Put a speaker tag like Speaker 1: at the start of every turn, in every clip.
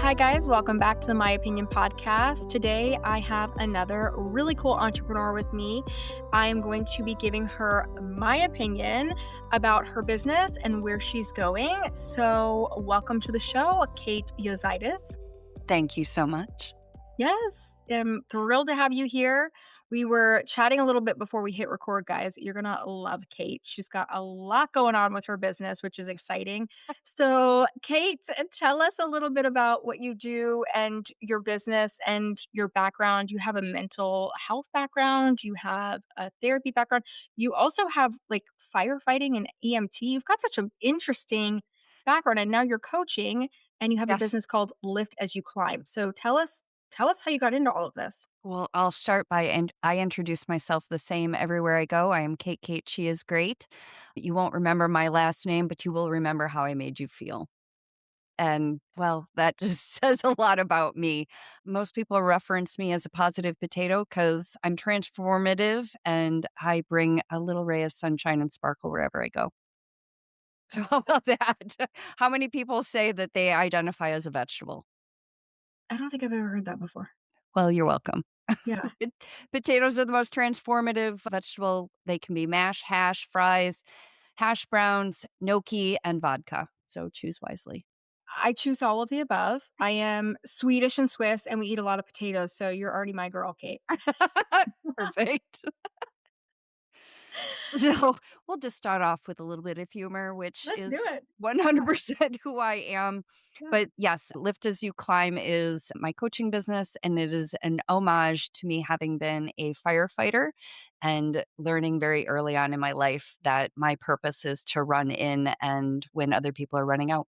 Speaker 1: Hi, guys. Welcome back to the My Opinion podcast. Today, I have another really cool entrepreneur with me. I am going to be giving her my opinion about her business and where she's going. So, welcome to the show, Kate Juozaitis.
Speaker 2: Thank you so much.
Speaker 1: Yes, I'm thrilled to have you here. We were chatting a little bit before we hit record, guys. You're going to love Kate. She's got a lot going on with her business, which is exciting. So, Kate, tell us a little bit about what you do and your business and your background. You have a mental health background, you have a therapy background, you also have like firefighting and EMT. You've got such an interesting background, and now you're coaching and you have a
Speaker 2: Yes.
Speaker 1: business called Lift as You Climb. So, tell us how you got into all of this.
Speaker 2: Well, I'll start by and I introduce myself the same everywhere I go. I am Kate. Kate, she is great. You won't remember my last name, but you will remember how I made you feel. And well, that just says a lot about me. Most people reference me as a positive potato because I'm transformative and I bring a little ray of sunshine and sparkle wherever I go.
Speaker 1: I
Speaker 2: So,
Speaker 1: love
Speaker 2: how
Speaker 1: that.
Speaker 2: about that? How many people say that they identify as a vegetable?
Speaker 1: I don't think I've ever heard that before.
Speaker 2: Well, you're welcome.
Speaker 1: Yeah.
Speaker 2: Pot Potatoes are the most transformative vegetable. They can be mash, hash, fries, hash browns, gnocchi, and vodka. So choose wisely.
Speaker 1: I choose all of the above. I am Swedish and Swiss, and we eat a lot of potatoes, so you're already my girl, Kate.
Speaker 2: Perfect. So we'll just start off with a little bit of humor, which
Speaker 1: Let's do
Speaker 2: is
Speaker 1: it. Yeah,
Speaker 2: 100% who I am.
Speaker 1: yeah.
Speaker 2: But yes, Lift as You Climb is my coaching business, and it is an homage to me having been a firefighter and learning very early on in my life that my purpose is to run in and when other people are running out.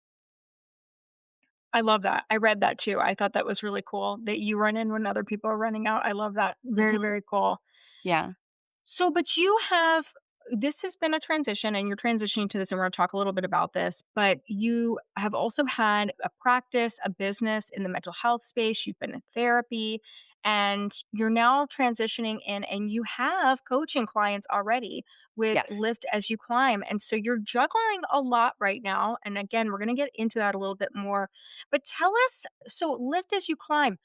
Speaker 1: I love that. I read that too. I thought that was really cool that you run in when other people are running out. I love that. Very,
Speaker 2: Mhm.
Speaker 1: very cool.
Speaker 2: Yeah.
Speaker 1: So, but you have this has been a transition and you're transitioning to this, and we're going to talk a little bit about this, but you have also had a practice, a business in the mental health space. You've been in therapy and you're now transitioning in, and you have coaching clients already with
Speaker 2: Yes.
Speaker 1: Lift as You Climb. And so you're juggling a lot right now. And again, we're going to get into that a little bit more. But tell us, so Lift as You Climb,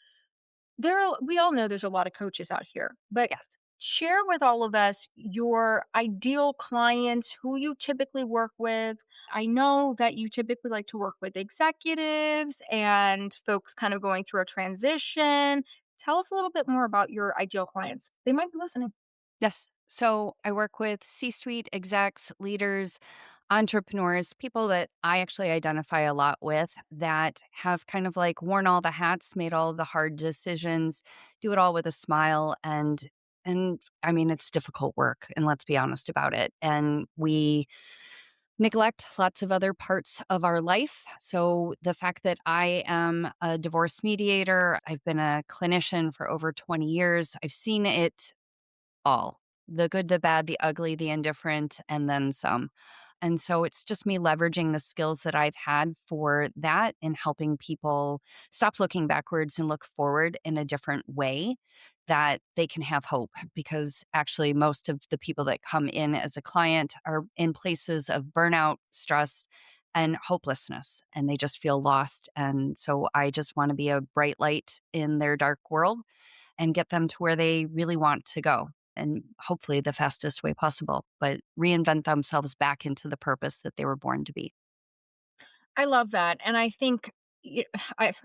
Speaker 1: we all know there's a lot of coaches out here, but
Speaker 2: Yes.
Speaker 1: share with all of us your ideal clients, who you typically work with. I know that you typically like to work with executives and folks kind of going through a transition. Tell us a little bit more about your ideal clients. They might be listening.
Speaker 2: Yes. So I work with C suite execs, leaders, entrepreneurs, people that I actually identify a lot with that have kind of like worn all the hats, made all the hard decisions, do it all with a smile. And I mean, it's difficult work. And let's be honest about it. And we neglect lots of other parts of our life. So the fact that I am a divorce mediator, I've been a clinician for over 20 years, I've seen it all. The good, the bad, the ugly, the indifferent, and then some. And so it's just me leveraging the skills that I've had for that and helping people stop looking backwards and look forward in a different way that they can have hope. Because actually, most of the people that come in as a client are in places of burnout, stress, and hopelessness, and they just feel lost. And so I just want to be a bright light in their dark world and get them to where they really want to go and hopefully the fastest way possible, but reinvent themselves back into the purpose that they were born to be.
Speaker 1: I love that. And I think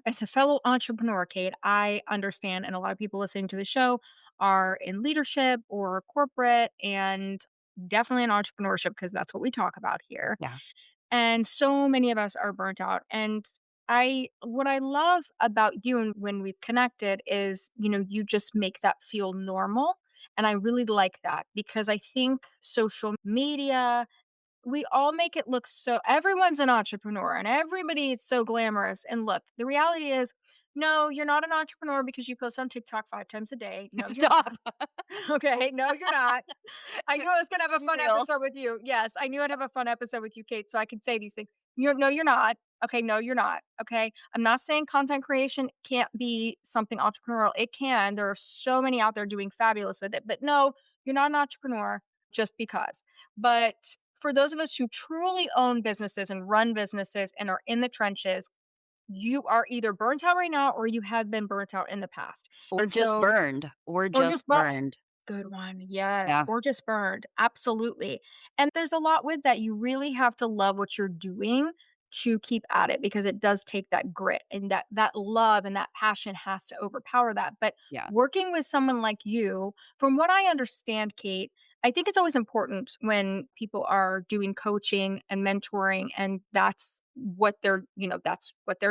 Speaker 1: as a fellow entrepreneur, Kate, I understand, and a lot of people listening to the show are in leadership or corporate and definitely in entrepreneurship because that's what we talk about here.
Speaker 2: Yeah.
Speaker 1: And so many of us are burnt out. And what I love about you and when we've connected is, you just make that feel normal. And I really like that because I think social media, we all make it look so everyone's an entrepreneur and everybody is so glamorous. And look, the reality is, no, you're not an entrepreneur because you post on TikTok 5 times a day. No, you're
Speaker 2: Stop.
Speaker 1: not. Okay. No, you're not. I knew I was gonna have a
Speaker 2: Be
Speaker 1: fun
Speaker 2: real.
Speaker 1: episode with you. Yes, I knew I'd have a fun episode with you, Kate, so I could say these things. You're not. Okay, no, you're not. Okay. I'm not saying content creation can't be something entrepreneurial. It can. There are so many out there doing fabulous with it. But no, you're not an entrepreneur just because. But for those of us who truly own businesses and run businesses and are in the trenches, you are either burnt out right now or you have been burnt out in the past.
Speaker 2: Or
Speaker 1: And
Speaker 2: just
Speaker 1: so
Speaker 2: burned, or
Speaker 1: or
Speaker 2: just
Speaker 1: just
Speaker 2: burned.
Speaker 1: good one, yes,
Speaker 2: Yeah,
Speaker 1: or just burned, absolutely, and there's a lot with that, you really have to love what you're doing to keep at it because it does take that grit and that love and that passion has to overpower that, but
Speaker 2: yeah,
Speaker 1: working with someone like you, from what I understand, Kate, I think it's always important when people are doing coaching and mentoring, and that's what they're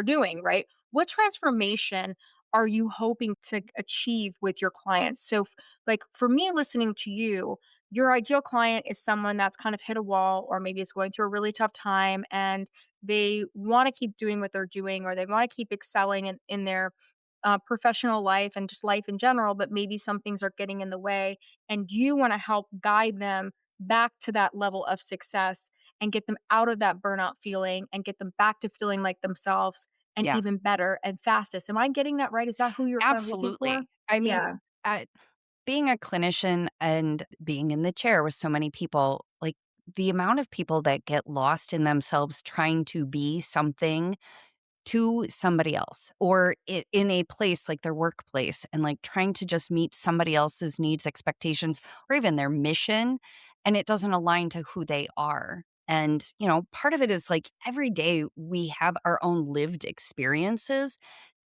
Speaker 1: doing, right? What transformation are you hoping to achieve with your clients? So like for me listening to you, your ideal client is someone that's kind of hit a wall or maybe is going through a really tough time and they want to keep doing what they're doing or they want to keep excelling in their professional life and just life in general, but maybe some things are getting in the way. And you want to help guide them back to that level of success and get them out of that burnout feeling and get them back to feeling like themselves and
Speaker 2: yeah,
Speaker 1: even better and fastest. Am I getting that right? Is that who you're kind of looking for?
Speaker 2: absolutely. I mean,
Speaker 1: Yeah.
Speaker 2: uh, being a clinician and being in the chair with so many people, like, the amount of people that get lost in themselves trying to be something to somebody else or in a place like their workplace and like trying to just meet somebody else's needs, expectations, or even their mission. And it doesn't align to who they are. And, part of it is like every day we have our own lived experiences.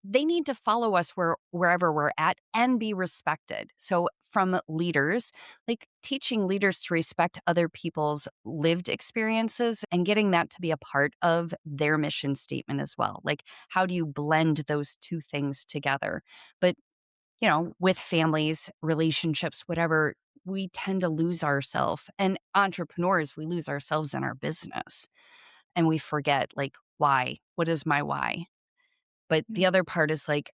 Speaker 2: They need to follow us wherever we're at and be respected. So, from leaders, like teaching leaders to respect other people's lived experiences and getting that to be a part of their mission statement as well. Like, how do you blend those two things together? But, with families, relationships, whatever, we tend to lose ourselves. And entrepreneurs, we lose ourselves in our business and we forget, like, why? What is my why? But
Speaker 1: Yeah.
Speaker 2: the other part is like,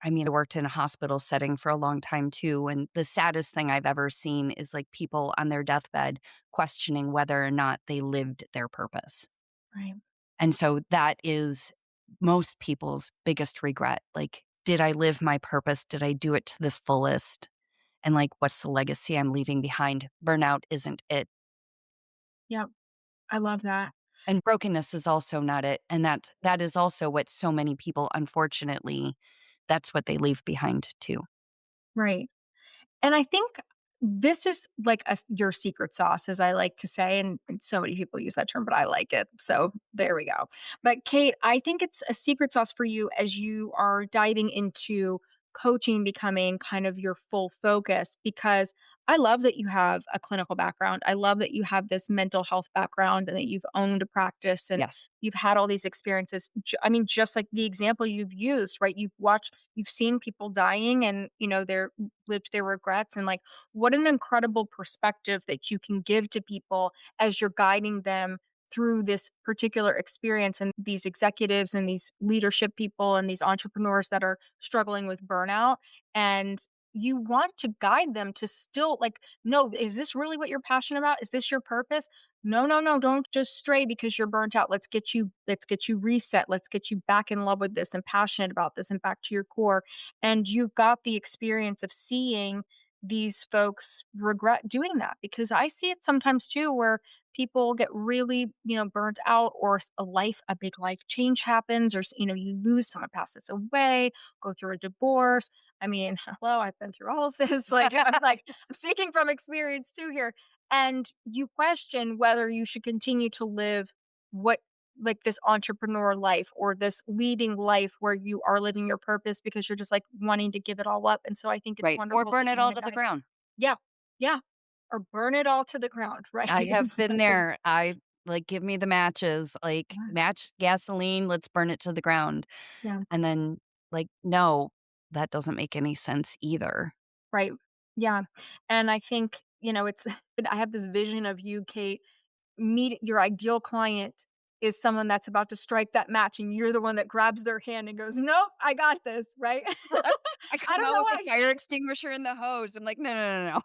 Speaker 2: I mean, I worked in a hospital setting for a long time too. And the saddest thing I've ever seen is like people on their deathbed questioning whether or not they lived their purpose.
Speaker 1: Right.
Speaker 2: And so that is most people's biggest regret. Like, did I live my purpose? Did I do it to the fullest? And like, what's the legacy I'm leaving behind? Burnout isn't it.
Speaker 1: Yep. I love that.
Speaker 2: And brokenness is also not it. And that is also what so many people, unfortunately, that's what they leave behind too.
Speaker 1: Right. And I think this is like your secret sauce, as I like to say. And so many people use that term, but I like it. So there we go. But Kate, I think it's a secret sauce for you as you are diving into coaching becoming kind of your full focus because I love that you have a clinical background. I love that you have this mental health background and that you've owned a practice and
Speaker 2: Yes.
Speaker 1: you've had all these experiences. I mean, just like the example you've used, right? You've seen people dying and, they're lived their regrets and like what an incredible perspective that you can give to people as you're guiding them through this particular experience and these executives and these leadership people and these entrepreneurs that are struggling with burnout and you want to guide them to still like no, is this really what you're passionate about, is this your purpose? No, no, no, don't just stray because you're burnt out. Let's get you reset, let's get you back in love with this and passionate about this and back to your core. And you've got the experience of seeing these folks regret doing that because I see it sometimes too where people get really, burnt out or a big life change happens or, you lose someone passes away, go through a divorce. I mean, hello, I've been through all of this. I'm speaking from experience too here. And you question whether you should continue to live what like this entrepreneur life or this leading life where you are living your purpose because you're just like wanting to give it all up. And so I think it's
Speaker 2: Right, or
Speaker 1: wonderful
Speaker 2: burn
Speaker 1: that
Speaker 2: it
Speaker 1: you
Speaker 2: all
Speaker 1: want to
Speaker 2: to the
Speaker 1: guide.
Speaker 2: ground.
Speaker 1: Yeah. Yeah. Or burn it all to the ground. Right.
Speaker 2: I have been
Speaker 1: Exactly.
Speaker 2: there. I like, give me the matches, like,
Speaker 1: Yeah.
Speaker 2: match gasoline, let's burn it to the ground.
Speaker 1: Yeah.
Speaker 2: And then, like, no, that doesn't make any sense either.
Speaker 1: Right. Yeah. And I think, it's I have this vision of you, Kate, meet your ideal client is someone that's about to strike that match and you're the one that grabs their hand and goes, "Nope, I got this," right?
Speaker 2: I
Speaker 1: I
Speaker 2: come
Speaker 1: don't
Speaker 2: out
Speaker 1: know
Speaker 2: with the
Speaker 1: why.
Speaker 2: fire extinguisher and the hose. I'm like, "No, no, no, no.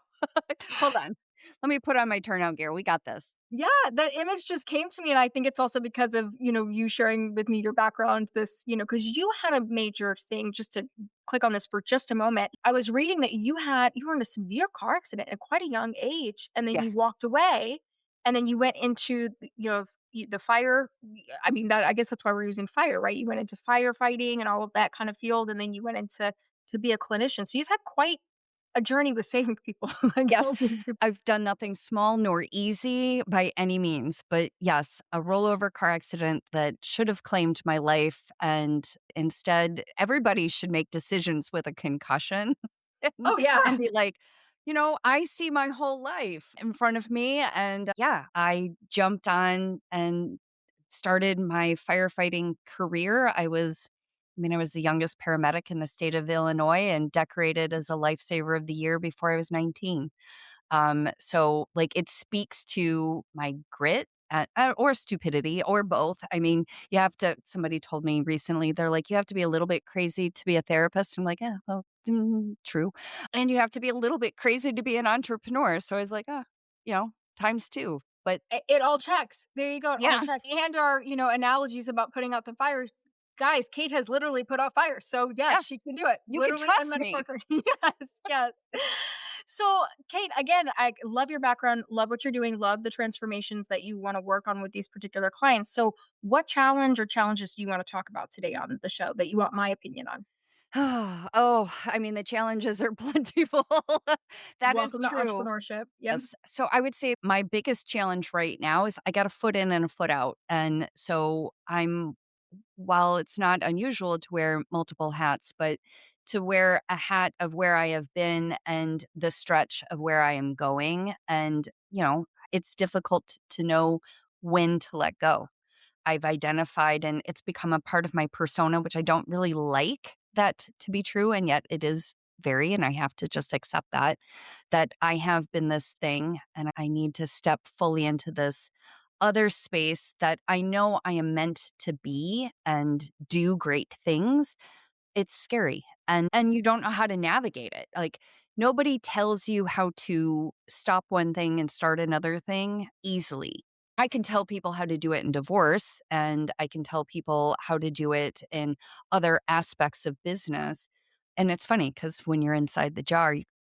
Speaker 2: Hold on. Let me put on my turnout gear. We got this."
Speaker 1: Yeah, that image just came to me, and I think it's also because of, you sharing with me your background, this, because you had a major thing just to click on this for just a moment. I was reading that you were in a severe car accident at quite a young age, and then you
Speaker 2: Yes.
Speaker 1: walked away, and then you went into, the fire, I mean, that I guess that's why we're using fire, right? You went into firefighting and all of that kind of field, and then you went into to be a clinician. So you've had quite a journey with saving people, like
Speaker 2: Yes,
Speaker 1: helping people.
Speaker 2: I've done nothing small nor easy by any means, but yes, a rollover car accident that should have claimed my life, and instead, everybody should make decisions with a concussion and
Speaker 1: Oh, yeah.
Speaker 2: and be like, I see my whole life in front of me, and yeah, I jumped on and started my firefighting career. I was the youngest paramedic in the state of Illinois and decorated as a lifesaver of the year before I was 19. So like it speaks to my grit or stupidity or both. I mean, somebody told me recently, they're like, you have to be a little bit crazy to be a therapist. I'm like, yeah, well, true. And you have to be a little bit crazy to be an entrepreneur. So I was like, times two. But
Speaker 1: It all checks. There you go, it all
Speaker 2: yeah,
Speaker 1: checks. And our, analogies about putting out the fires. Guys, Kate has literally put out fires. So, yes, she
Speaker 2: yes,
Speaker 1: can do it,
Speaker 2: you can
Speaker 1: literally and
Speaker 2: trust me.
Speaker 1: metaphorically. Yes, yes. So, Kate, again, I love your background, love what you're doing, love the transformations that you wanna work on with these particular clients. So, what challenge or challenges do you wanna talk about today on the show that you want my opinion on?
Speaker 2: Oh, I mean, the challenges are plentiful. That is
Speaker 1: Welcome to
Speaker 2: true.
Speaker 1: entrepreneurship. Yep.
Speaker 2: Yes. So I would say my biggest challenge right now is I got a foot in and a foot out. And so while it's not unusual to wear multiple hats, but to wear a hat of where I have been and the stretch of where I am going. And, it's difficult to know when to let go. I've identified and it's become a part of my persona, which I don't really like that to be true. And yet it is very, and I have to just accept that I have been this thing and I need to step fully into this other space that I know I am meant to be and do great things. It's scary and you don't know how to navigate it. Like nobody tells you how to stop one thing and start another thing easily. I can tell people how to do it in divorce and I can tell people how to do it in other aspects of business. And it's funny because when you're inside the jar,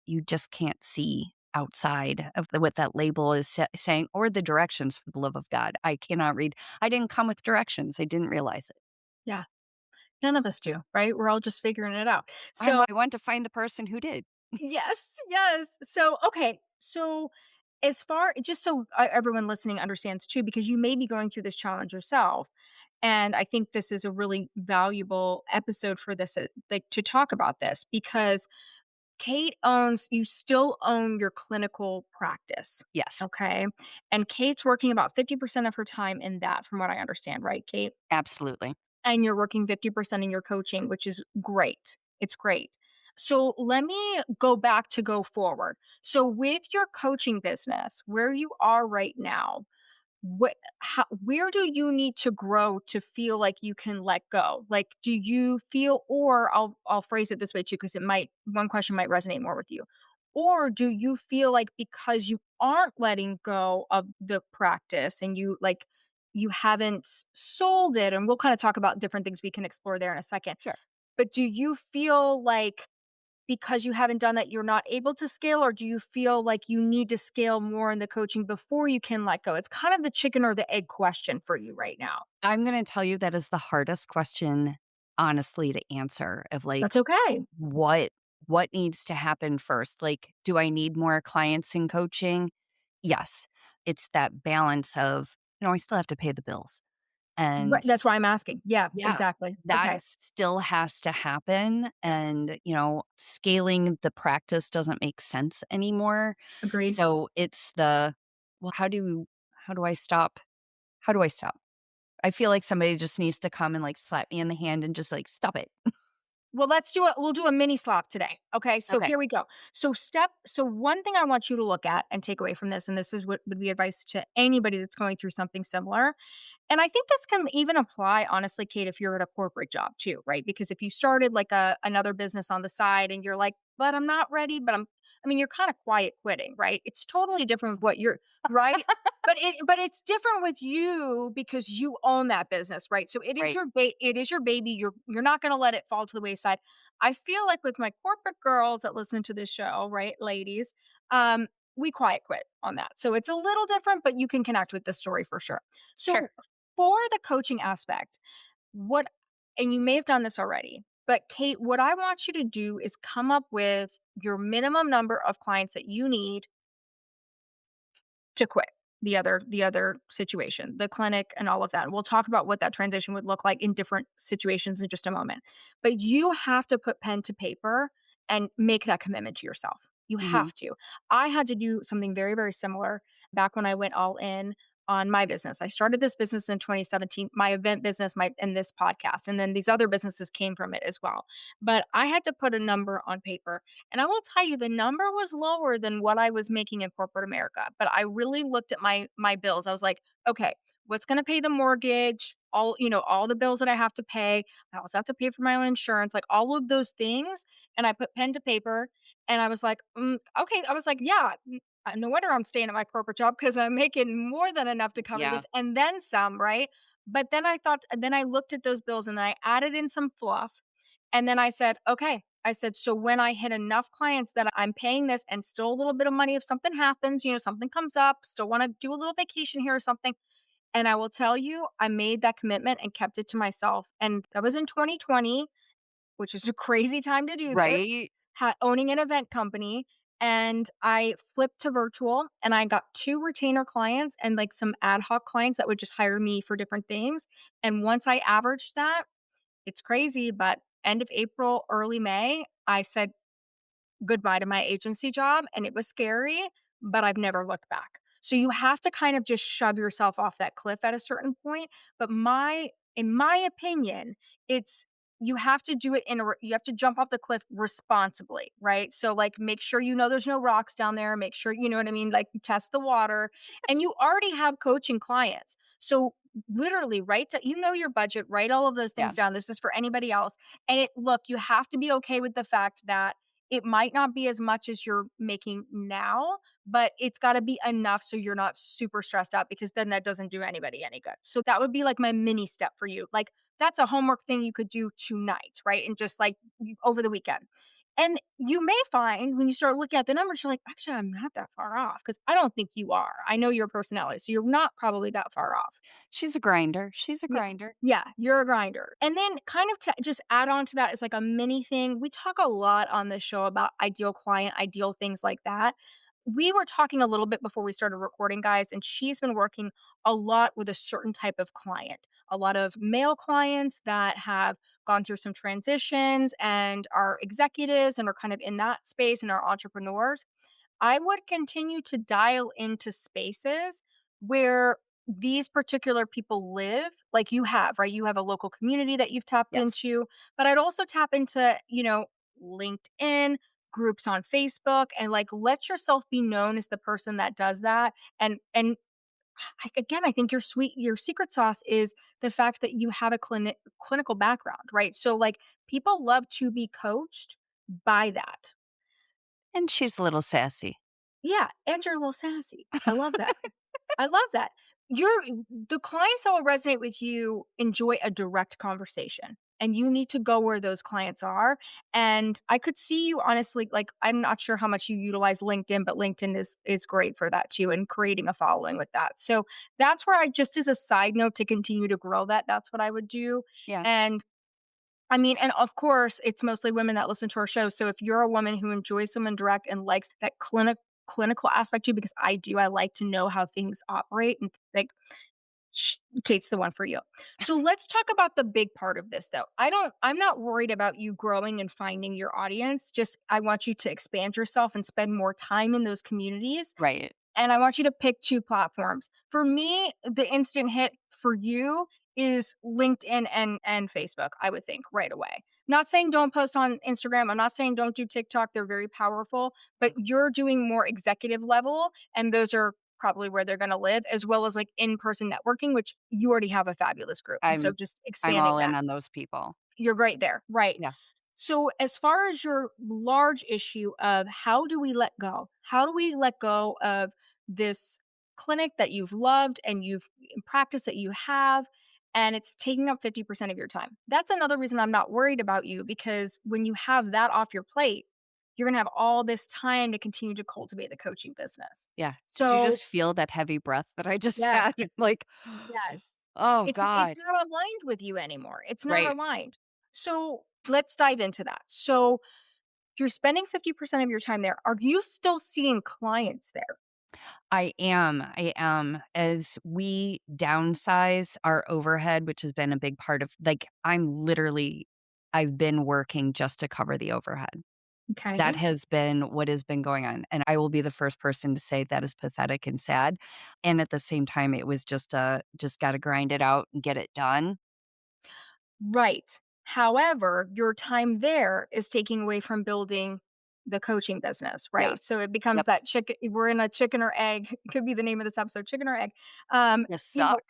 Speaker 2: you just can't see outside of what that label is saying or the directions for the love of God. I cannot read. I didn't come with directions. I didn't realize it.
Speaker 1: Yeah. None of us do, right? We're all just figuring it out.
Speaker 2: I
Speaker 1: So,
Speaker 2: I want to find the person who did.
Speaker 1: yes, yes. So, okay. So, as far just so everyone listening understands too, because you may be going through this challenge yourself, and I think this is a really valuable episode for this, like to talk about this, because you still own your clinical practice,
Speaker 2: Yes,
Speaker 1: okay? And Kate's working about 50% of her time in that, from what I understand, right, Kate?
Speaker 2: absolutely.
Speaker 1: And you're working 50% in your coaching, which is great. It's great. So let me go back to go forward. So with your coaching business, where you are right now, where do you need to grow to feel like you can let go? Like, do you feel, or I'll phrase it this way too, because it might, one question might resonate more with you. Or do you feel like because you aren't letting go of the practice and you haven't sold it, and we'll kind of talk about different things we can explore there in a second.
Speaker 2: Sure.
Speaker 1: But do you feel like because you haven't done that, you're not able to scale, or do you feel like you need to scale more in the coaching before you can let go? It's kind of the chicken or the egg question for you right now.
Speaker 2: I'm gonna tell you that is the hardest question, honestly, to answer of, like,
Speaker 1: That's okay.
Speaker 2: what what needs to happen first? Like, do I need more clients in coaching? Yes. It's that balance of, I still have to pay the bills.
Speaker 1: Right,
Speaker 2: And
Speaker 1: that's why I'm asking. Yeah,
Speaker 2: yeah,
Speaker 1: exactly.
Speaker 2: that
Speaker 1: Okay.
Speaker 2: still has to happen,
Speaker 1: Yeah.
Speaker 2: and, scaling the practice doesn't make sense anymore.
Speaker 1: Agreed.
Speaker 2: So, it's well, how do I stop? How do I stop? I feel like somebody just needs to come and, like, slap me in the hand and just, like, "Stop it."
Speaker 1: Well, we'll do a mini slop today. Okay. So
Speaker 2: Okay.
Speaker 1: here we go. So one thing I want you to look at and take away from this, and this is what would be advice to anybody that's going through something similar. And I think this can even apply, honestly, Kate, if you're at a corporate job too, right? Because if you started like another business on the side and you're like, but I'm not ready, I mean, you're kind of quiet quitting, right? It's totally different with what you're, right? But it's different with you because you own that business, right? So
Speaker 2: Right.
Speaker 1: it is your baby. You're not going to let it fall to the wayside. I feel like with my corporate girls that listen to this show, right, ladies, um, we quiet quit on that. So it's a little different, but you can connect with this story for sure. So
Speaker 2: Sure.
Speaker 1: for the coaching aspect, what and you may have done this already, but Kate, what I want you to do is come up with your minimum number of clients that you need to quit the other situation, the clinic and all of that. We'll talk about what that transition would look like in different situations in just a moment. But you have to put pen to paper and make that commitment to yourself. You
Speaker 2: Mhm.
Speaker 1: have to. I had to do something very, very similar back when I went all in on my business. I started this business in 2017, my event business, my and this podcast, and then these other businesses came from it as well. But I had to put a number on paper, and I will tell you the number was lower than what I was making in corporate America, but I really looked at my bills. I was like, "Okay, what's gonna pay the mortgage? All the bills that I have to pay. I also have to pay for my own insurance, like all of those things." And I put pen to paper and I was like, okay." I was like, "Yeah, no wonder I'm staying at my corporate job because I'm making more than enough to cover
Speaker 2: Yeah.
Speaker 1: this and then some, right?" But then I looked at those bills and then I added in some fluff and then I said, "Okay." I said, "So when I hit enough clients that I'm paying this and still a little bit of money if something happens, something comes up, still want to do a little vacation here or something." And I will tell you, I made that commitment and kept it to myself. And that was in 2020, which is a crazy time to do this,
Speaker 2: Right?
Speaker 1: owning an event company. And I flipped to virtual and I got two retainer clients and like some ad hoc clients that would just hire me for different things. And once I averaged that, it's crazy, but end of April, early May, I said goodbye to my agency job, and it was scary, but I've never looked back. So you have to kind of just shove yourself off that cliff at a certain point, but my in my opinion, it's you have to do it you have to jump off the cliff responsibly, right? So like make sure there's no rocks down there, make sure you know what I mean, like test the water, and you already have coaching clients. So literally your budget, write all of those
Speaker 2: Yeah.
Speaker 1: things down. This is for anybody else. And look, you have to be okay with the fact that it might not be as much as you're making now, but it's gotta be enough so you're not super stressed out because then that doesn't do anybody any good. So that would be like my mini step for you. Like, that's a homework thing you could do tonight, right? And just like over the weekend. And you may find when you start looking at the numbers, you're like, actually, I'm not that far off because I don't think you are. I know your personality. So you're not probably that far off.
Speaker 2: She's a grinder. She's a
Speaker 1: Yeah.
Speaker 2: grinder.
Speaker 1: Yeah, you're a grinder. And then kind of to just add on to that is like a mini thing. We talk a lot on this show about ideal client, ideal things like that. We were talking a little bit before we started recording, guys, and she's been working a lot with a certain type of client. A lot of male clients that have gone through some transitions and are executives and are kind of in that space and are entrepreneurs. I would continue to dial into spaces where these particular people live, like you have, right? You have a local community that you've tapped
Speaker 2: Yes.
Speaker 1: into, but I'd also tap into, LinkedIn, groups on Facebook, and like let yourself be known as the person that does that. And again, I think your secret sauce is the fact that you have a clinical background, right? So like people love to be coached by that.
Speaker 2: And she's a little sassy.
Speaker 1: Yeah, and you're a little sassy. I love that. I love that. You're the clients that will resonate with you enjoy a direct conversation, and you need to go where those clients are, and I could see you honestly like, I'm not sure how much you utilize LinkedIn, but LinkedIn is great for that too and creating a following with that. So, that's where I just as a side note to continue to grow that, that's what I would do,
Speaker 2: Yeah.
Speaker 1: and I mean, and of course, it's mostly women that listen to our show. So if you're a woman who enjoys someone direct and likes that clinical aspect too, because I do, I like to know how things operate and like Kate's the one for you. So let's talk about the big part of this though. I'm not worried about you growing and finding your audience. Just I want you to expand yourself and spend more time in those communities
Speaker 2: Right.
Speaker 1: and I want you to pick 2 platforms. For me, the instant hit for you is LinkedIn and Facebook, I would think, right away. Not saying don't post on Instagram, I'm not saying don't do TikTok, they're very powerful, but you're doing more executive level, and those are probably where they're gonna live, as well as, like, in-person networking, which you already have a fabulous group, and so
Speaker 2: I'm
Speaker 1: just
Speaker 2: I'm
Speaker 1: expanding
Speaker 2: all in
Speaker 1: that.
Speaker 2: on those people.
Speaker 1: You're great there, right.
Speaker 2: Yeah.
Speaker 1: So, as far as your large issue of how do we let go? How do we let go of this clinic that you've loved and you've practiced that you have, and it's taking up 50% of your time? That's another reason I'm not worried about you because when you have that off your plate, you're gonna have all this time to continue to cultivate the coaching business.
Speaker 2: Yeah. Did you
Speaker 1: So
Speaker 2: just feel that heavy breath that I just
Speaker 1: yes,
Speaker 2: had? Like,
Speaker 1: yes.
Speaker 2: oh
Speaker 1: It's
Speaker 2: god.
Speaker 1: not aligned with you anymore. It's not
Speaker 2: Right.
Speaker 1: aligned. So let's dive into that. So you're spending 50% of your time there. Are you still seeing clients there?
Speaker 2: I am. As we downsize our overhead, which has been a big part of like, I've been working just to cover the overhead. That
Speaker 1: Okay.
Speaker 2: has been what has been going on, and I will be the first person to say that is pathetic and sad, and at the same time, it was just gotta grind it out and get it done.
Speaker 1: Right. However, your time there is taking away from building the coaching business, right?
Speaker 2: Yes.
Speaker 1: So it becomes
Speaker 2: Yep.
Speaker 1: that chicken we're in a chicken or egg, it could be the name of this episode, chicken or egg.
Speaker 2: You
Speaker 1: You know,
Speaker 2: suck.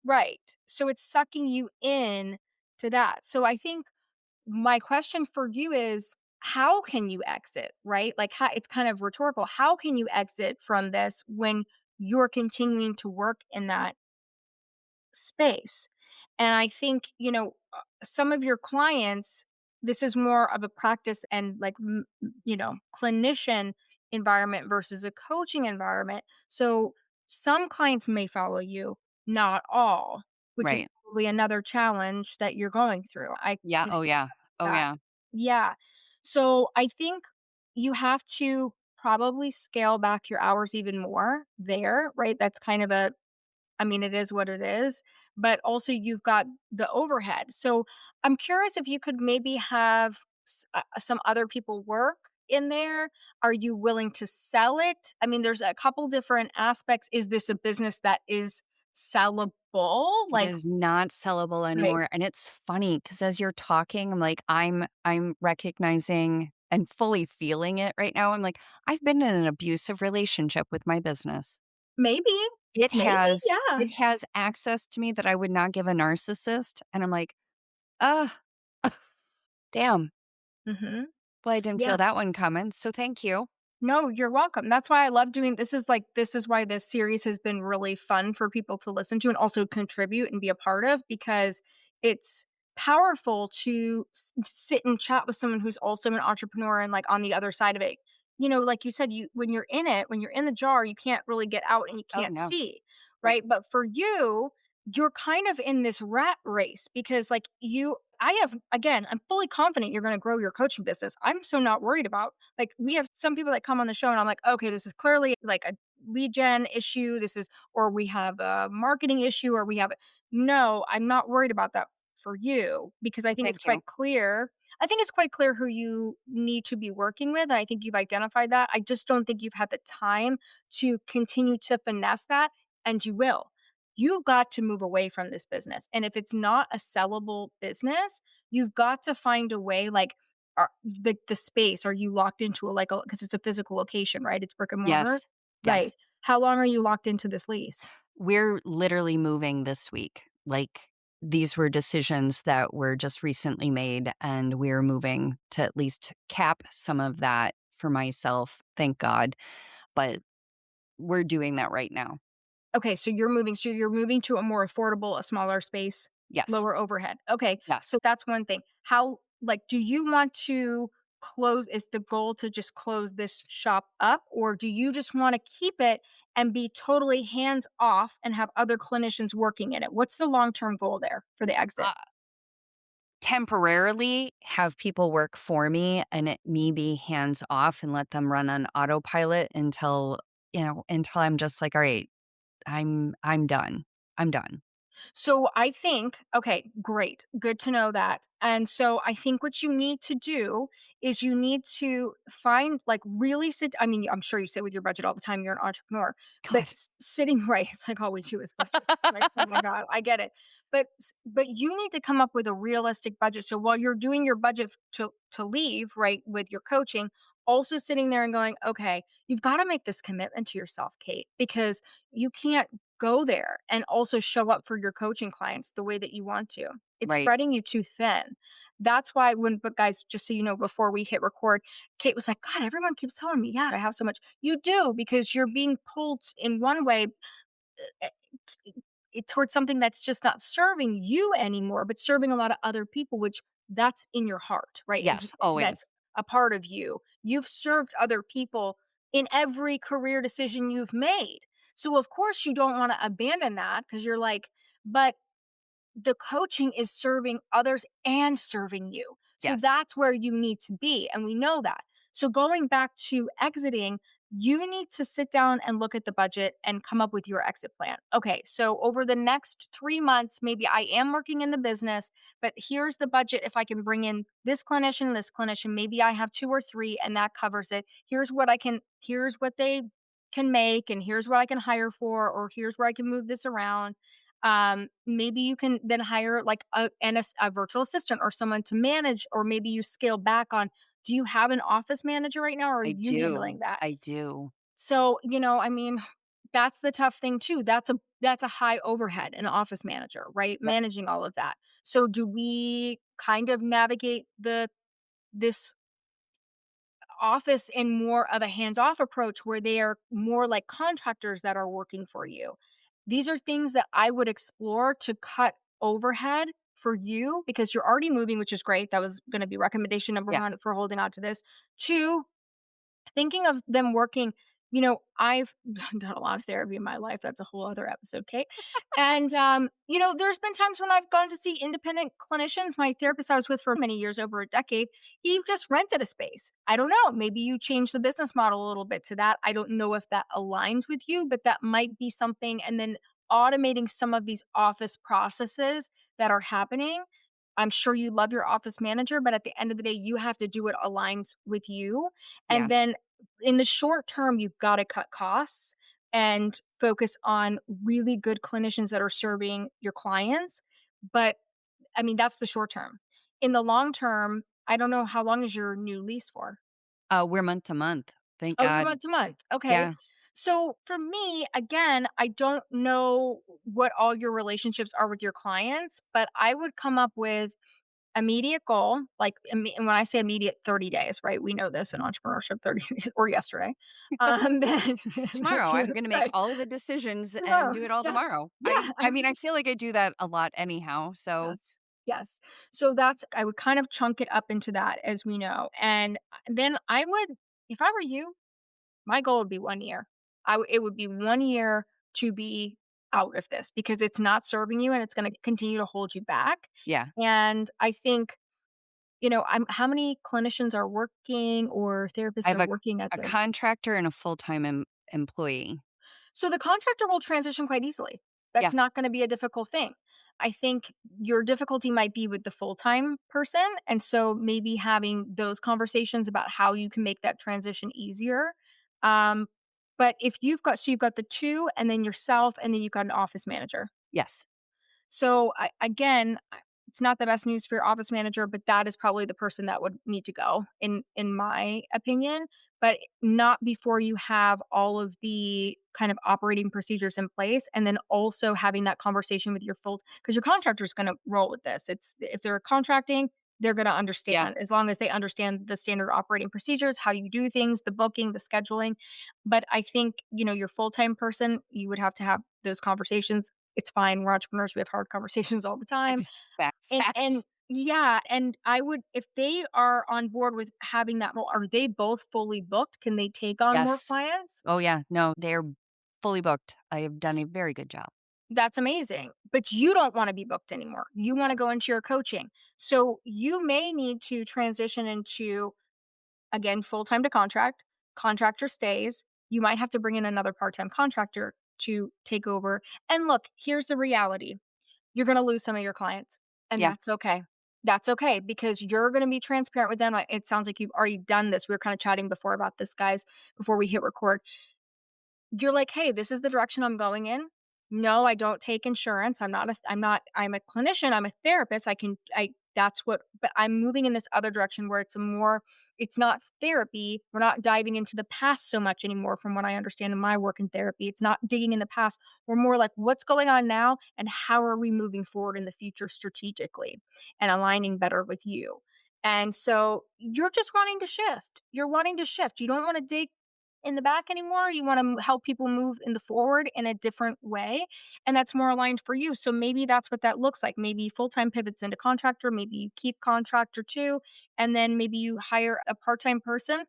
Speaker 1: right. So it's sucking you in to that. So I think my question for you is how can you exit, right? Like how, it's kind of rhetorical. How can you exit from this when you're continuing to work in that space? And I think, some of your clients, this is more of a practice and like, clinician environment versus a coaching environment. So some clients may follow you, not all, which is
Speaker 2: Right.
Speaker 1: probably another challenge that you're going through. I
Speaker 2: Yeah,
Speaker 1: can
Speaker 2: oh, yeah. Oh,
Speaker 1: that.
Speaker 2: yeah.
Speaker 1: Yeah. So I think you have to probably scale back your hours even more there, right? That's kind of a I mean, it is what it is, but also you've got the overhead. So I'm curious if you could maybe have some other people work in there. Are you willing to sell it? I mean, there's a couple different aspects. Is this a business that is sellable?
Speaker 2: It
Speaker 1: Like,
Speaker 2: is not sellable
Speaker 1: right.
Speaker 2: anymore, and it's funny because as you're talking, I'm like, I'm recognizing and fully feeling it right now. I'm like, I've been in an abusive relationship with my business.
Speaker 1: Maybe,
Speaker 2: It
Speaker 1: maybe,
Speaker 2: has
Speaker 1: yeah.
Speaker 2: it has access to me that I would not give a narcissist, and I'm like, "Ugh, damn.
Speaker 1: Hmm.
Speaker 2: Well, I didn't feel
Speaker 1: Yeah.
Speaker 2: that one coming, so thank you."
Speaker 1: No, you're welcome. That's why I love doing this is why this series has been really fun for people to listen to and also contribute and be a part of because it's powerful to sit and chat with someone who's also an entrepreneur and like on the other side of it. Like you said, you when you're in it, when you're in the jar, you can't really get out and you
Speaker 2: Oh,
Speaker 1: can't
Speaker 2: no.
Speaker 1: see,
Speaker 2: Right.
Speaker 1: right? But for you, you're kind of in this rat race because like I have again, I'm fully confident you're going to grow your coaching business. I'm so not worried about like, we have some people that come on the show and I'm like, "Okay, this is clearly like a lead gen issue. This is or we have a marketing issue or we have" No, I'm not worried about that for you because I think it's
Speaker 2: Thank you.
Speaker 1: quite clear. I think it's quite clear who you need to be working with, and I think you've identified that. I just don't think you've had the time to continue to finesse that, and you will. You've got to move away from this business, and if it's not a sellable business, you've got to find a way, like, the space, are you locked into a like a because it's a physical location, right? It's brick and mortar?
Speaker 2: Yes.
Speaker 1: Right.
Speaker 2: Yes.
Speaker 1: How long are you locked into this lease?
Speaker 2: We're literally moving this week. Like, these were decisions that were just recently made, and we're moving to at least cap some of that for myself, thank God, but we're doing that right now.
Speaker 1: Okay, so you're moving to a more affordable, a smaller space,
Speaker 2: Yes.
Speaker 1: lower overhead. Okay, so
Speaker 2: Yes.
Speaker 1: that's one thing. How like, do you want to close is the goal to just close this shop up, or do you just wanna keep it and be totally hands off and have other clinicians working in it? What's the long-term goal there for the exit?
Speaker 2: Uh, temporarily have people work for me and me be hands off and let them run on autopilot until I'm just like, "All right, I'm done. I'm done."
Speaker 1: So I think, okay, great. Good to know that. And so I think what you need to do is you need to find like really sit I mean, I'm sure you sit with your budget all the time. You're an entrepreneur. But
Speaker 2: God.
Speaker 1: sitting right, it's like all we do is budget. Like, oh my God, I get it. But you need to come up with a realistic budget. So while you're doing your budget to leave, right, with your coaching, also sitting there and going, okay, you've got to make this commitment to yourself, Kate, because you can't go there and also show up for your coaching clients the way that you want to. It's
Speaker 2: Right.
Speaker 1: spreading you too thin. That's why but guys, just so you know, before we hit record, Kate was like, God, everyone keeps telling me, yeah, I have so much. You do because you're being pulled in one way eh, t- towards something that's just not serving you anymore, but serving a lot of other people, which that's in your heart, right?
Speaker 2: Yes, always.
Speaker 1: a part of you. You've served other people in every career decision you've made. So of course you don't want to abandon that because you're like, but the coaching is serving others and serving you. So
Speaker 2: Yes,
Speaker 1: that's where you need to be. And we know that. So going back to exiting, you need to sit down and look at the budget and come up with your exit plan. Okay, so over the next 3 months, maybe I am working in the business, but here's the budget. If I can bring in this clinician, maybe I have two or three and that covers it. Here's what they can make, and here's what I can hire for, or here's where I can move this around. Maybe you can then hire like a virtual assistant or someone to manage, or maybe you scale back on, do you have an office manager right now, or are
Speaker 2: I
Speaker 1: you
Speaker 2: do.
Speaker 1: handling that?
Speaker 2: I do.
Speaker 1: So, I mean, that's the tough thing too. That's a high overhead, an office manager, right?
Speaker 2: Yep.
Speaker 1: Managing all of that. So do we kind of navigate this office in more of a hands-off approach where they are more like contractors that are working for you? These are things that I would explore to cut overhead for you because you're already moving, which is great. That was going to be recommendation number
Speaker 2: Yeah.
Speaker 1: 1 for holding on to this. 2, thinking of them working, I've done a lot of therapy in my life. That's a whole other episode, Kate. And, there's been times when I've gone to see independent clinicians. My therapist I was with for many years, over a decade, he just rented a space. I don't know. Maybe you change the business model a little bit to that. I don't know if that aligns with you, but that might be something. And then automating some of these office processes that are happening. I'm sure you love your office manager, but at the end of the day, you have to do what aligns with you.
Speaker 2: Yeah.
Speaker 1: And then in the short term, you've got to cut costs and focus on really good clinicians that are serving your clients. But I mean, that's the short term. In the long term, I don't know, how long is your new lease for?
Speaker 2: We're month to month. Thank
Speaker 1: Oh, you're
Speaker 2: God.
Speaker 1: month to month. Okay.
Speaker 2: Yeah.
Speaker 1: So for me, again, I don't know what all your relationships are with your clients, but I would come up with immediate goal, like, and when I say immediate, 30 days, right? We know this in entrepreneurship, 30 days or yesterday. Then
Speaker 2: Tomorrow,
Speaker 1: that's
Speaker 2: I'm gonna make
Speaker 1: right.
Speaker 2: all of the decisions and
Speaker 1: Tomorrow.
Speaker 2: do it all
Speaker 1: Yeah.
Speaker 2: tomorrow. I
Speaker 1: Yeah.
Speaker 2: I mean, I feel like I do that a lot anyhow, so
Speaker 1: Yes. Yes. So I would kind of chunk it up into that, as we know. And then I would, if I were you, my goal would be 1 year. It would be 1 year to be out of this because it's not serving you and it's going to continue to hold you back.
Speaker 2: yeah.
Speaker 1: And I think, how many clinicians are working or
Speaker 2: I
Speaker 1: therapists
Speaker 2: have
Speaker 1: are working at
Speaker 2: a
Speaker 1: this?
Speaker 2: contractor and a full-time employee.
Speaker 1: So the contractor will transition quite easily.
Speaker 2: Yeah.
Speaker 1: That's not going to be a difficult thing. I think your difficulty might be with the full-time person, and so maybe having those conversations about how you can make that transition easier. Um, but if you've got the 2 and then yourself and then you've got an office manager.
Speaker 2: Yes.
Speaker 1: So it's not the best news for your office manager, but that is probably the person that would need to go in my opinion, but not before you have all of the kind of operating procedures in place, and then also having that conversation with your full, because your contractor is going to roll with this. It's if they're contracting, they're going to
Speaker 2: Yeah.
Speaker 1: understand, as long as they understand the standard operating procedures, how you do things, the booking, the scheduling. But I think, your full-time person, you would have to have those conversations. It's fine. We're entrepreneurs. We have hard conversations all the time. And
Speaker 2: Facts.
Speaker 1: yeah, and I would, if they are on board with having that role, are they both fully booked? Can they take on more
Speaker 2: Yes.
Speaker 1: clients?
Speaker 2: Oh, yeah. No, they're fully booked. I have done a very good job.
Speaker 1: That's amazing. But you don't want to be booked anymore. You want to go into your coaching. So you may need to transition into, again, full-time to contract. Contractor stays. You might have to bring in another part-time contractor to take over. And look, here's the reality. You're gonna lose some of your clients, and
Speaker 2: Yeah.
Speaker 1: that's okay. That's okay because you're gonna be transparent with them. It sounds like you've already done this. We were kinda chatting before about this, guys, before we hit record. You're like, "Hey, this is the direction I'm going in. No, I don't take insurance. I'm a clinician, I'm a therapist. That's what, but I'm moving in this other direction where it's not therapy. We're not diving into the past so much anymore from what I understand in my work in therapy. It's not digging in the past. We're more like what's going on now and how are we moving forward in the future strategically and aligning better with you." And so you're just wanting to shift. You're wanting to shift. You don't want to dig in the back anymore. You want to help people move in the forward in a different way. And that's more aligned for you. So maybe that's what that looks like. Maybe full time pivots into contractor. Maybe you keep contractor too. And then maybe you hire a part time person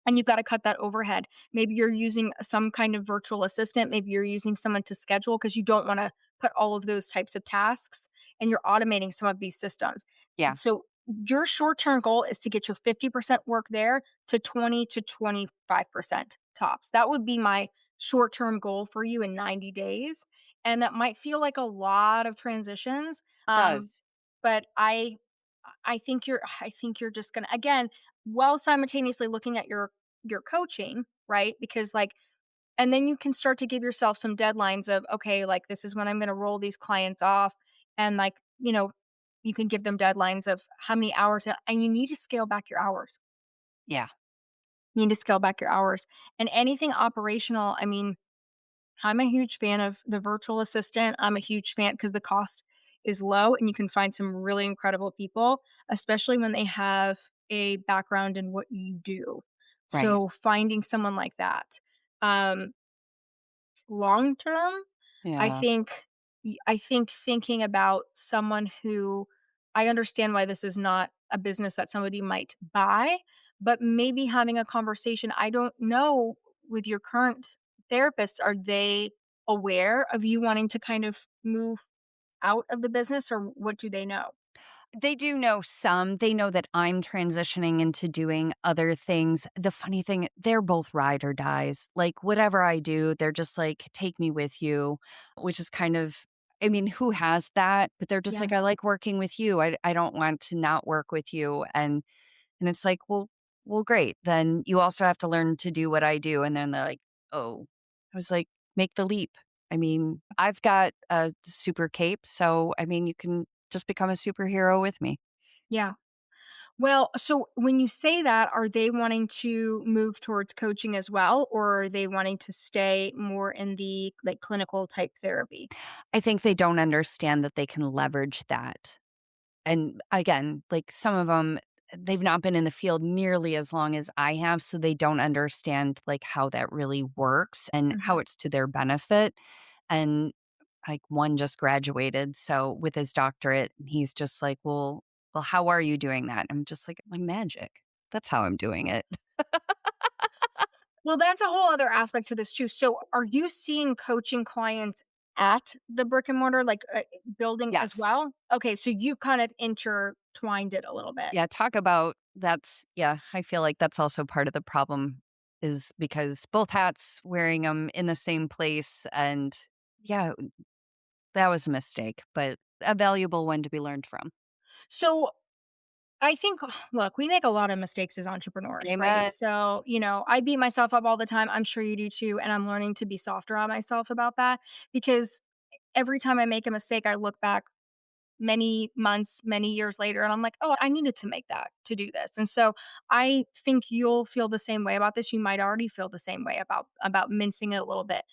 Speaker 1: and you've got to cut that overhead. Maybe you're using some kind of virtual assistant. Maybe you're using someone to schedule because you don't want to put all of those types of tasks and you're automating some of these systems.
Speaker 2: Yeah,
Speaker 1: So, your short term goal is to get your 50% work there to 20 to 25% tops. That would be my short term goal for you in 90 days. And that might feel like a lot of transitions.
Speaker 2: it does.
Speaker 1: But I think you're just gonna, again, while simultaneously looking at your coaching, right? Because like, and then you can start to give yourself some deadlines of, okay, like this is when I'm gonna roll these clients off. And like, you can give them deadlines of how many hours, and you need to scale back your hours.
Speaker 2: Yeah.
Speaker 1: You need to scale back your hours. And anything operational, I mean, I'm a huge fan of the virtual assistant. I'm a huge fan because the cost is low and you can find some really incredible people, especially when they have a background in what you do.
Speaker 2: Right.
Speaker 1: So finding someone like that. Um, Long term, I
Speaker 2: Yeah.
Speaker 1: think I think thinking about someone who, I understand why this is not a business that somebody might buy, but maybe having a conversation. I don't know, with your current therapist, are they aware of you wanting to kind of move out of the business, or what do they know?
Speaker 2: They do know some. They know that I'm transitioning into doing other things. The funny thing, they're both ride or dies. Like, whatever I do, they're just like, "Take me with you," which is kind of, I mean, who has that? But they're just
Speaker 1: Yeah.
Speaker 2: like, "I like working with you. I don't want to not work with you." And it's like, "Well, great. Then you also have to learn to do what I do." And then they're like, "Oh." I was like, "Make the leap." I mean, I've got a super cape, so, I mean, you can just become a superhero with me.
Speaker 1: Yeah. Well, so when you say that, are they wanting to move towards coaching as well, or are they wanting to stay more in the, like, clinical type therapy?
Speaker 2: I think they don't understand that they can leverage that. And again, like some of them, they've not been in the field nearly as long as I have, so they don't understand like how that really works and how
Speaker 1: Mhm.
Speaker 2: it's to their benefit. And like one just graduated, so with his doctorate, he's just like, well, how are you doing that? I'm just like magic. That's how I'm doing it.
Speaker 1: Well, that's a whole other aspect to this too. So, are you seeing coaching clients at the brick and mortar, like, building as
Speaker 2: Yes.
Speaker 1: well? Okay, so you kind of intertwined it a little bit.
Speaker 2: Yeah, talk about that's yeah, I feel like that's also part of the problem is because both hats wearing them in the same place and yeah, that was a mistake, but a valuable one to be learned from.
Speaker 1: So, I think, look, we make a lot of mistakes as entrepreneurs, right?
Speaker 2: Amen.
Speaker 1: So, I beat myself up all the time. I'm sure you do too. And I'm learning to be softer on myself about that, because every time I make a mistake, I look back many months, many years later, and I'm like, "Oh, I needed to make that to do this." And so I think you'll feel the same way about this. You might already feel the same way about mincing it a little bit.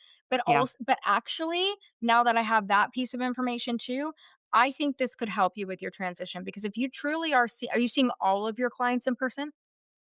Speaker 2: Yeah.
Speaker 1: But actually, now that I have that piece of information too, I think this could help you with your transition, because if you truly are you seeing all of your clients in person?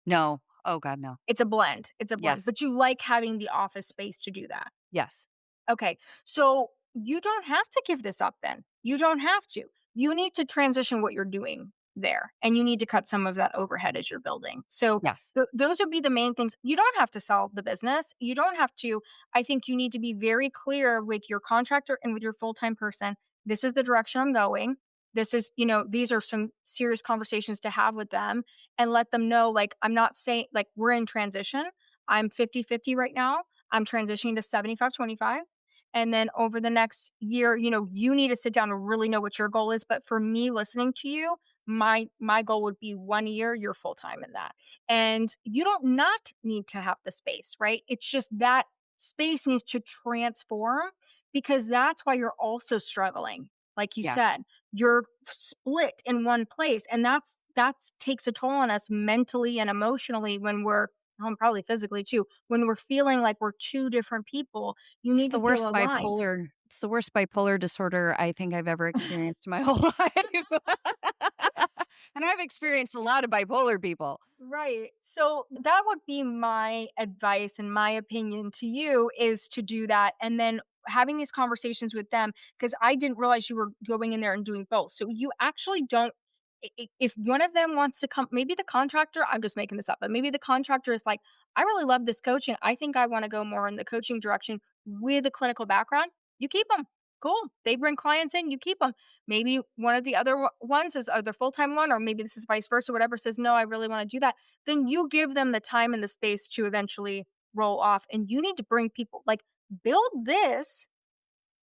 Speaker 2: No. Oh god, no.
Speaker 1: It's a blend. It's a blend.
Speaker 2: Yes.
Speaker 1: But you like having the office space to do that.
Speaker 2: Yes.
Speaker 1: Okay. So you don't have to give this up then. You don't have to. You need to transition what you're doing there, and you need to cut some of that overhead as you're building. So
Speaker 2: Yes.
Speaker 1: those would be the main things. You don't have to sell the business. You don't have to. I think you need to be very clear with your contractor and with your full time person. This is the direction I'm going. This is, these are some serious conversations to have with them, and let them know, like, I'm not saying, like, we're in transition. I'm 50-50 right now. I'm transitioning to 75-25. And then over the next year, you need to sit down and really know what your goal is. But for me, listening to you, my goal would be 1 year, you're full time in that. And you don't not need to have the space, right? It's just that space needs to transform, because that's why you're also struggling. Like you
Speaker 2: Yeah.
Speaker 1: said, you're split in one place. And that's takes a toll on us mentally and emotionally when we're, probably physically too, when we're feeling like we're two different people. You
Speaker 2: It's
Speaker 1: need to
Speaker 2: the
Speaker 1: feel
Speaker 2: worst
Speaker 1: aligned.
Speaker 2: bipolar it's the worst bipolar disorder I think I've ever experienced in my whole life. And I've experienced a lot of bipolar people.
Speaker 1: Right. So that would be my advice and my opinion to you is to do that and then having these conversations with them because I didn't realize you were going in there and doing both. So you actually don't if one of them wants to come maybe the contractor, I'm just making this up, but maybe the contractor is like, "I really love this coaching. I think I want to go more in the coaching direction with a clinical background." You keep them. Cool. They bring clients in, you keep them. Maybe one of the other ones is either full-time one or maybe this is vice versa, whatever says, "No, I really wanna do that." Then you give them the time and the space to eventually roll off, and you need to bring people like, build this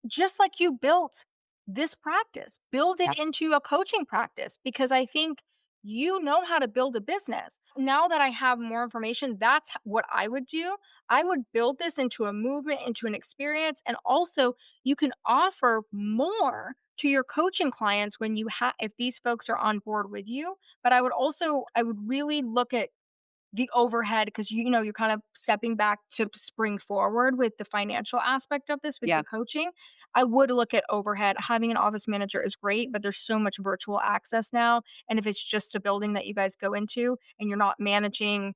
Speaker 1: just like you built this practice, build it
Speaker 2: Yep.
Speaker 1: into a coaching practice because I think you know how to build a business. Now that I have more information, that's what I would do. I would build this into a movement, into an experience, and also you can offer more to your coaching clients when you have if these folks are on board with you. But I would really look at the overhead because you know you're kind of stepping back to spring forward with the financial aspect of this with
Speaker 2: Yeah.
Speaker 1: your coaching. I would look at overhead. Having an office manager is great, but there's so much virtual access now, and if it's just a building that you guys go into and you're not managing,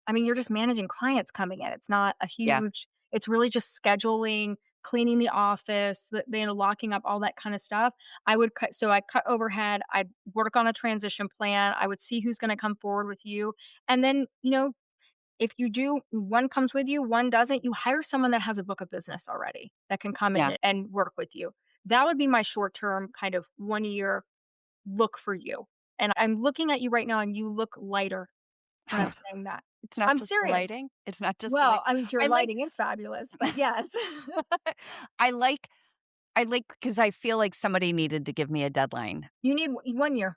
Speaker 1: I mean, you're just managing clients coming in. It's not a
Speaker 2: Yeah.
Speaker 1: huge, it's really just scheduling, cleaning the office, locking up all that kind of stuff. I cut overhead. I'd work on a transition plan. I would see who's going to come forward with you. And then, if you do, one comes with you, one doesn't, you hire someone that has a book of business already that can come
Speaker 2: Yeah.
Speaker 1: in and work with you. That would be my short term kind of 1 year look for you. And I'm looking at you right now and you look lighter when I'm saying that.
Speaker 2: It's not
Speaker 1: I'm
Speaker 2: just the
Speaker 1: serious.
Speaker 2: lighting. It's not just the
Speaker 1: Well,
Speaker 2: light.
Speaker 1: I mean, your
Speaker 2: I like
Speaker 1: lighting is fabulous, but yes.
Speaker 2: I like because I feel like somebody needed to give me a deadline.
Speaker 1: You need 1 year.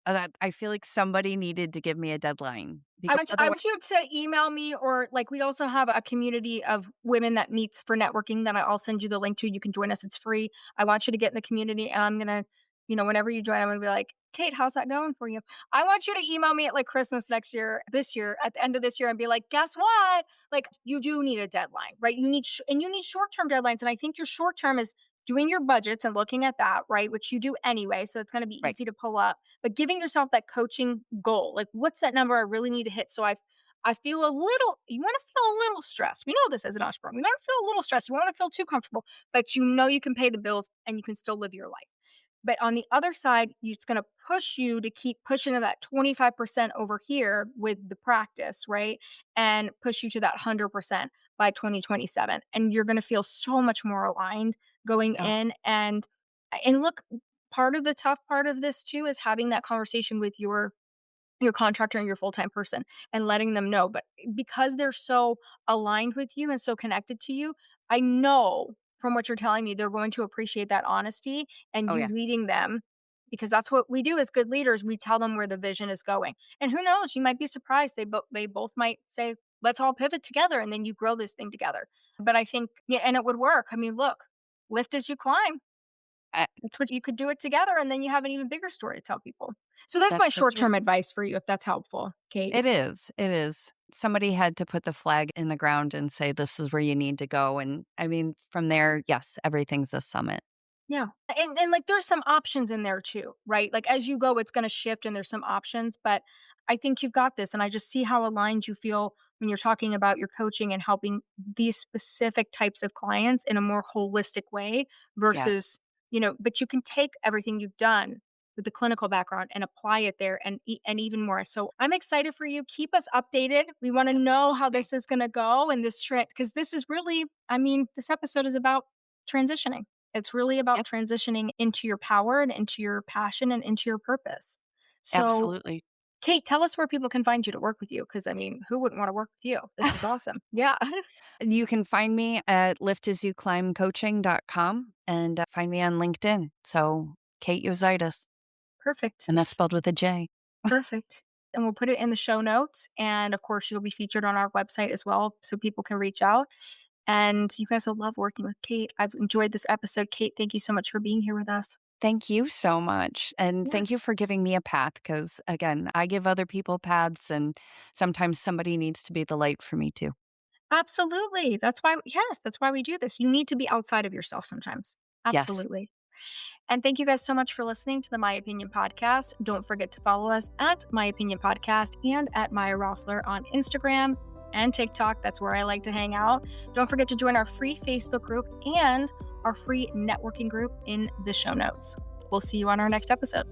Speaker 2: That I feel like somebody needed to give me a deadline
Speaker 1: I
Speaker 2: because
Speaker 1: want I
Speaker 2: otherwise
Speaker 1: want you to email me or, like, we also have a community of women that meets for networking that I'll send you the link to, you can join us, it's free. I want you to get in the community, and I'm gonna whenever you join, I'm gonna be like, "Kate, how's that going for you?" I want you to email me at, like, Christmas this year, at the end of this year, and be like, "Guess what?" Like, you do need a deadline, right? You need short-term deadlines, and I think your short term is doing your budgets and looking at that, right, which you do anyway, so it's gonna be
Speaker 2: right.
Speaker 1: easy to pull up. But giving yourself that coaching goal, like what's that number I really need to hit so I feel a little you want to feel a little stressed. We know this as an entrepreneur. We want to feel a little stressed. We want to feel too comfortable, but you know you can pay the bills and you can still live your life. But on the other side, it's going to push you to keep pushing to that 25% over here with the practice, right? And push you to that 100% by 2027. And you're going to feel so much more aligned going
Speaker 2: Oh,
Speaker 1: in and look, part of the tough part of this too is having that conversation with your contractor and your full-time person and letting them know, but because they're so aligned with you and so connected to you, I know from what you're telling me, they're going to appreciate that honesty and
Speaker 2: oh
Speaker 1: you
Speaker 2: yeah.
Speaker 1: leading them because that's what we do as good leaders, we tell them where the vision is going. And who knows, you might be surprised, they both might say, "Let's all pivot together," and then you grow this thing together. But I think yeah, and it would work. I mean, look, lift as you climb.
Speaker 2: I,
Speaker 1: That's what you could do it together, and then you have an even bigger story to tell people. So that's my
Speaker 2: that's so true.
Speaker 1: short-term advice for you, if that's helpful, Kate.
Speaker 2: It is. It is. Somebody had to put the flag in the ground and say this is where you need to go. And I mean, from there, yes, everything's a summit.
Speaker 1: Yeah. And like there's some options in there too, right? Like as you go, it's gonna shift and there's some options, but I think you've got this. And I just see how aligned you feel when you're talking about your coaching and helping these specific types of clients in a more holistic way
Speaker 2: Yeah,
Speaker 1: versus, but you can take everything you've done with the clinical background and apply it there and even more. So I'm excited for you. Keep us updated. We want to know how
Speaker 2: absolutely.
Speaker 1: this is going to go and this trend because this is really, I mean, this episode is about transitioning. It's really about
Speaker 2: Yep,
Speaker 1: transitioning into your power and into your passion and into your purpose. So,
Speaker 2: absolutely.
Speaker 1: Kate, tell us where people can find you to work with you because I mean, who wouldn't want to work with you? This is awesome. Yeah.
Speaker 2: You can find me at liftasuclimbcoaching.com and find me on LinkedIn. So, Kate Juozaitis,
Speaker 1: Perfect.
Speaker 2: and that's spelled with a J.
Speaker 1: Perfect. And we'll put it in the show notes. And of course, you'll be featured on our website as well so people can reach out. And you guys will love working with Kate. I've enjoyed this episode. Kate, thank you so much for being here with us.
Speaker 2: Thank you so much. And
Speaker 1: Yeah.
Speaker 2: thank you for giving me a path because, again, I give other people paths, and sometimes somebody needs to be the light for me too.
Speaker 1: Absolutely. That's why, yes, that's why we do this. You need to be outside of yourself sometimes.
Speaker 2: Yes,
Speaker 1: Absolutely. And thank you guys so much for listening to the My Opinion podcast. Don't forget to follow us at My Opinion Podcast and at Maya Roffler on Instagram and TikTok. That's where I like to hang out. Don't forget to join our free Facebook group and our free networking group in the show notes. We'll see you on our next episode.